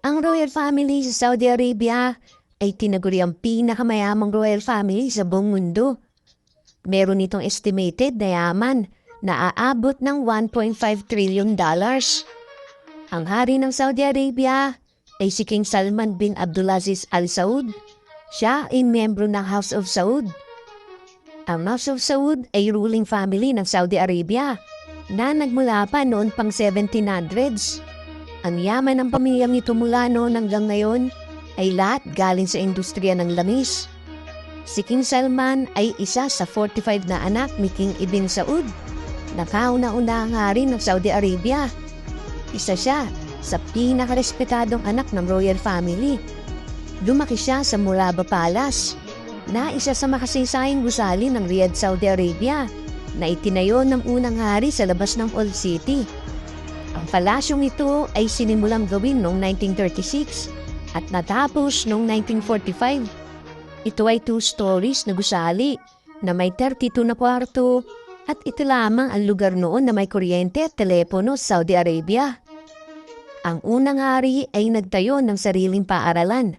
Ang royal family sa Saudi Arabia ay tinaguri ang pinakamayamang royal family sa buong mundo. Meron itong estimated na yaman na aabot ng $1.5 trillion. Ang hari ng Saudi Arabia ay si King Salman bin Abdulaziz Al Saud. Siya ay miyembro ng House of Saud. Ang House of Saud ay ruling family ng Saudi Arabia na nagmula pa noon pang 1700s. Ang yaman ng pamilyang ito mula noon hanggang ngayon ay lahat galing sa industriya ng lamis. Si King Salman ay isa sa 45 na anak ni King Ibn Saud, na kauna-unahang hari ng Saudi Arabia. Isa siya sa pinakarespetadong anak ng royal family. Lumaki siya sa Murabba Palace, na isa sa makasaysayang gusali ng Riyadh, Saudi Arabia, na itinayo ng unang hari sa labas ng Old City. Ang palasyong ito ay sinimulang gawin noong 1936 at natapos noong 1945. Ito ay 2 stories na gusali na may 32 na kwarto at ito lamang ang lugar noon na may kuryente at telepono sa Saudi Arabia. Ang unang hari ay nagtayo ng sariling paaralan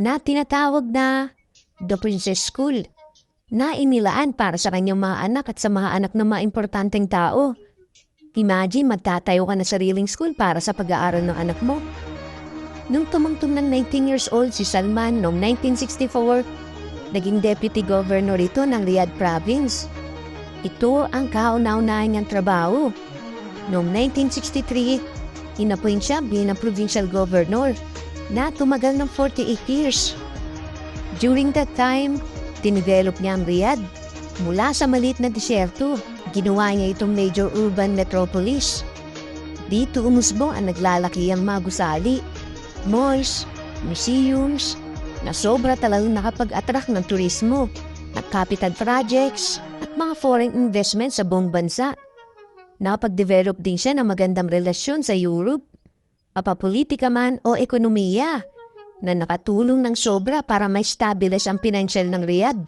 na tinatawag na The Princess School, na inilaan para sa kanyang mga anak at sa mga anak ng mga importanteng tao. Imagine, magtatayo ka na sariling school para sa pag-aaral ng anak mo. Nung tumungtong ng 19 years old si Salman noong 1964, naging deputy governor ito ng Riyadh province. Ito ang kauna-unahan niyang trabaho. Noong 1963, inappoint siya bilang provincial governor na tumagal ng 48 years. During that time, dinevelop niya ang Riyadh mula sa maliit na disyerto. Ginawa niya itong major urban metropolis. Dito umusbong ang naglalakihang mga gusali, malls, museums, na sobra talagang nakapag-attract ng turismo, at capital projects at mga foreign investment sa buong bansa. Nakapag-develop din siya ng magandang relasyon sa Europe, mapapolitika man o ekonomiya, na nakatulong ng sobra para ma-establish ang financial ng Riyadh.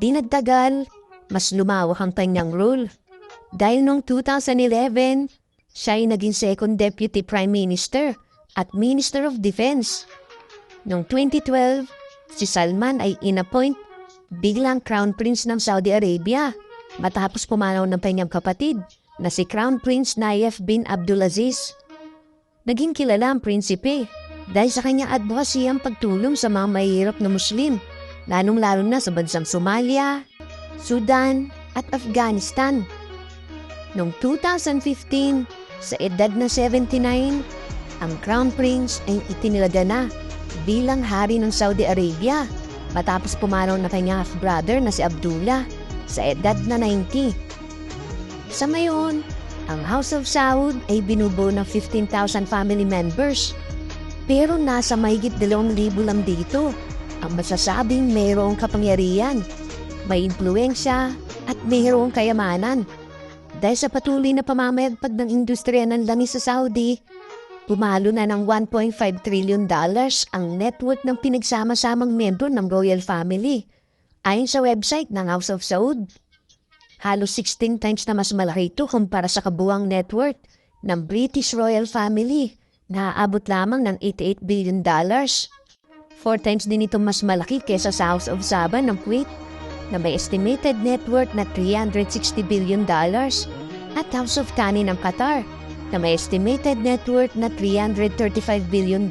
Di nagtagal, mas lumawak ang kanyang role. Dahil noong 2011, siya ay naging second deputy prime minister at minister of defense. Noong 2012, si Salman ay inappoint bilang crown prince ng Saudi Arabia matapos pumanaw ng kanyang kapatid na si Crown Prince Nayef bin Abdulaziz. Naging kilala ang prinsipe dahil sa kanyang advokasiyang pagtulong sa mga mahihirap na Muslim, lalong-lalo na sa bansang Somalia, Sudan at Afghanistan. Noong 2015, sa edad na 79, ang Crown Prince ay itinilaga na bilang hari ng Saudi Arabia matapos pumanaw na kanyang half-brother na si Abdullah sa edad na 90. Sa ngayon, ang House of Saud ay binubuo ng 15,000 family members, pero nasa mahigit 2,000 lang dito ang masasabing mayroong kapangyarihan, may impluensya at mayroong kayamanan. Dahil sa patuloy na pamamayagpag ng industriya ng langis sa Saudi, pumalo na ng $1.5 trillion ang net worth ng pinagsama-samang membro ng royal family. Ayon sa website ng House of Saud, halos 16 times na mas malaki ito kumpara sa kabuuang net worth ng British royal family na aabot lamang ng $88 billion. 4 times din ito mas malaki kesa sa House of Sabah ng Kuwait na may estimated net worth na $360 billion at House of Thani ng Qatar na may estimated net worth na $335 billion.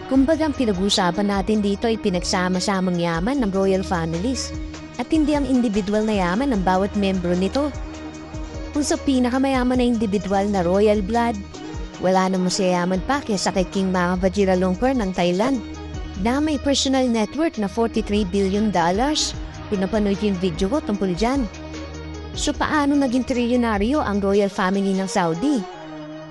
Kumbaga ang pinag-uusapan natin dito ay pinagsama-samang yaman ng royal families at hindi ang individual na yaman ng bawat membro nito. Kung sa pinakamayaman na individual na royal blood, wala namang masayaman pa kesa kay King Maha Vajiralongkorn ng Thailand na may personal net worth na $43 billion. Kung napanood yung video ko tungkol dyan. So paano naging trilyonaryo ang royal family ng Saudi?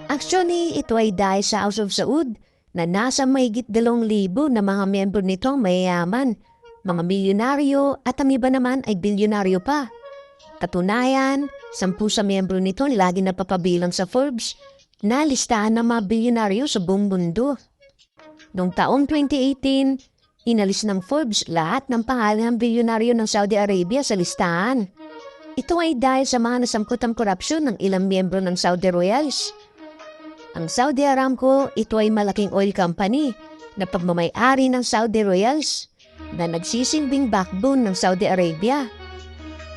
Actually, ito ay dahil sa House of Saud na nasa mahigit 2,000 na mga member nito ang mayayaman, mga milyonaryo at ang iba naman ay bilyonaryo pa. Katunayan, 10 sa membro nito lagi napapabilang sa Forbes na listahan ng mga bilyonaryo sa buong mundo. Noong taong 2018, inalis ng Forbes lahat ng pangalan ng bilyonaryo ng Saudi Arabia sa listahan. Ito ay dahil sa mga nasangkot ang korupsyon ng ilang miyembro ng Saudi Royals. Ang Saudi Aramco, ito ay malaking oil company na pagmamay-ari ng Saudi Royals na nagsisilbing backbone ng Saudi Arabia.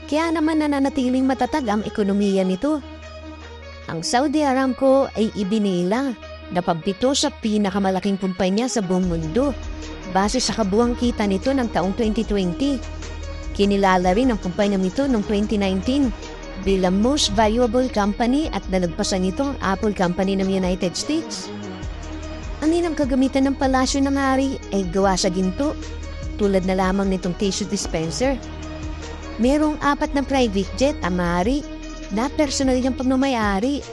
Kaya naman nananatiling matatag ang ekonomiya nito. Ang Saudi Aramco ay ibinila na pambito sa pinakamalaking kumpanya sa buong mundo base sa kabuang kita nito ng taong 2020. Kinilala rin ang kumpanya nito noong 2019 bilang most valuable company at nalagpasan nito ang Apple Company ng United States. Ang ilang kagamitan ng palasyo ng hari ay gawa sa ginto, tulad na lamang nitong tissue dispenser. Merong 4 na private jet ang hari na personal niyang pagmamayari.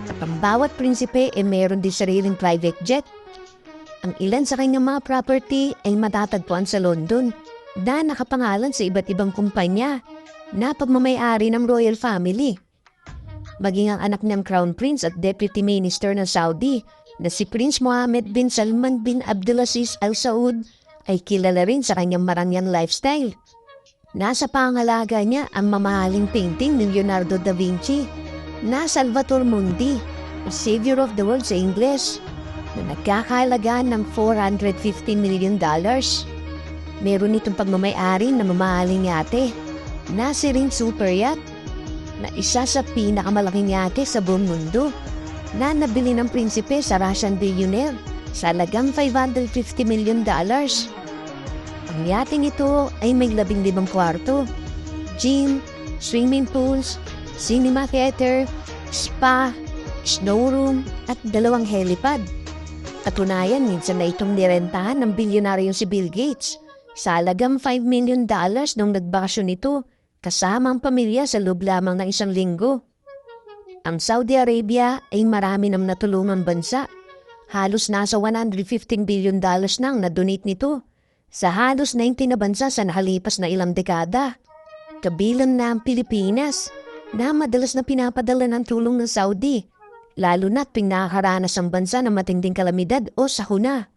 At ang bawat prinsipe ay meron din sariling private jet. Ang ilan sa kanyang mga property ay matatagpuan sa London na nakapangalan sa iba't ibang kumpanya na pagmamayari ng royal family. Maging ang anak niyang Crown Prince at Deputy Minister ng Saudi na si Prince Mohammed bin Salman bin Abdulaziz Al Saud ay kilala rin sa kanyang marangyang lifestyle. Nasa pangalaga niya ang mamahaling painting ni Leonardo da Vinci na Salvator Mundi, a Savior of the World sa Ingles, na nagkakahalaga ng $450 million. Meron itong pagmamayari na mamahaling yate na si Ring Super Yacht, na isa sa pinakamalaking yate sa buong mundo na nabili ng prinsipe sa Russian billionaire sa halagang $550 million. Ang yating ito ay may 15 kwarto, gym, swimming pools, cinema theater, spa, snowroom at 2 helipad. Katunayan, minsan na itong nirentahan ng bilyonaryong si Bill Gates sa halagang $5 million nung nagbakasyon ito kasama ang pamilya sa loob lamang ng 1 linggo. Ang Saudi Arabia ay marami ng natulungang bansa. Halos nasa $115 billion nang na-donate nito sa halos 90 na bansa sa nakalipas na ilang dekada. Kabilang na ang Pilipinas na madalas na pinapadala ng tulong ng Saudi, lalo na't pinakaranas ang bansa ng matinding kalamidad o sakuna.